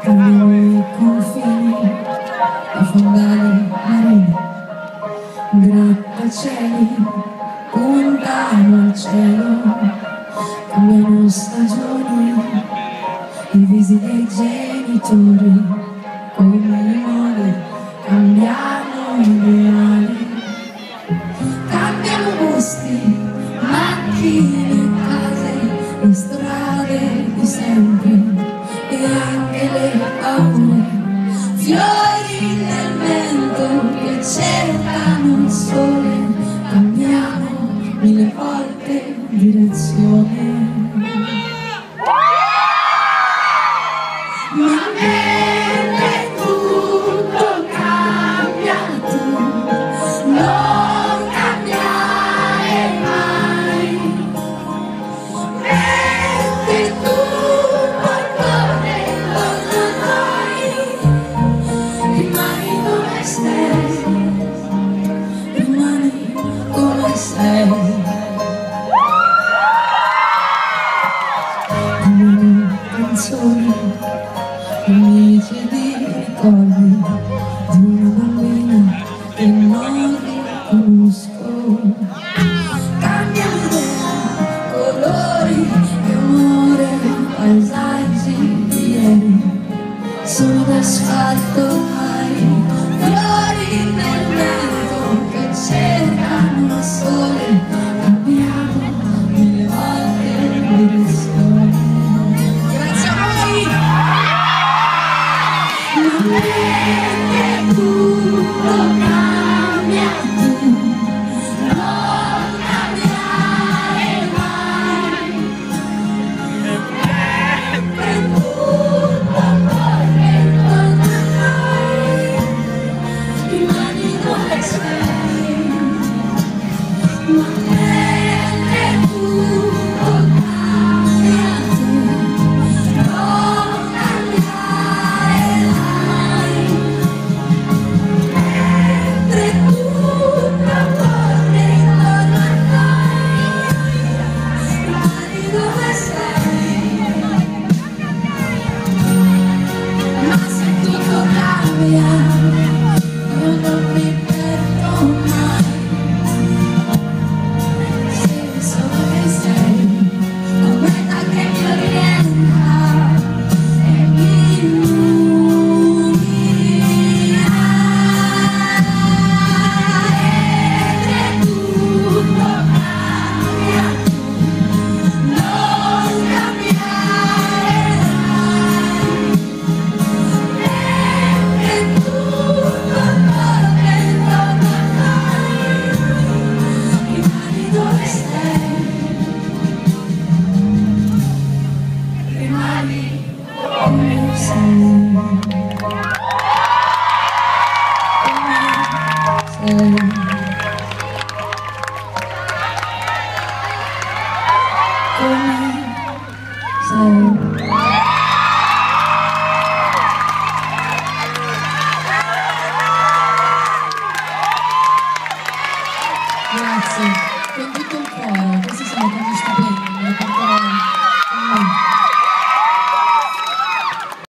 Cambiano i confini, i fondali marini, grattacieli puntano al cielo, cambiano stagioni, i visi dei genitori, come le mode, cambiano ideali, cambiano gusti, macchine, case, le strade di sempre. E anche le paure, fiori nel vento che cercano il sole, cambiamo mille volte direzione. Ma mentre tutto cambia, tu non cambiare mai. Mentre canzoni, amici di ricordi di una bambina che non riconosco. Cambiano idea, colori e amore, paesaggi di ieri sono d'asfalto ormai, fiori nel vento che cercano il sole, cambiamo mille volte direzione. Mentre tutto cambia, tu non cambiare mai. Mentre tutto corre intorno a noi, rimani dove sei. Ma mentre tutto cambia, tu non cambiare mai. Io non mi perdo mai, sei solo che sei, cometa che mi orienta e mi illumina. E tutto cambia, non cambiare mai. Dove sei? Rimani come sei.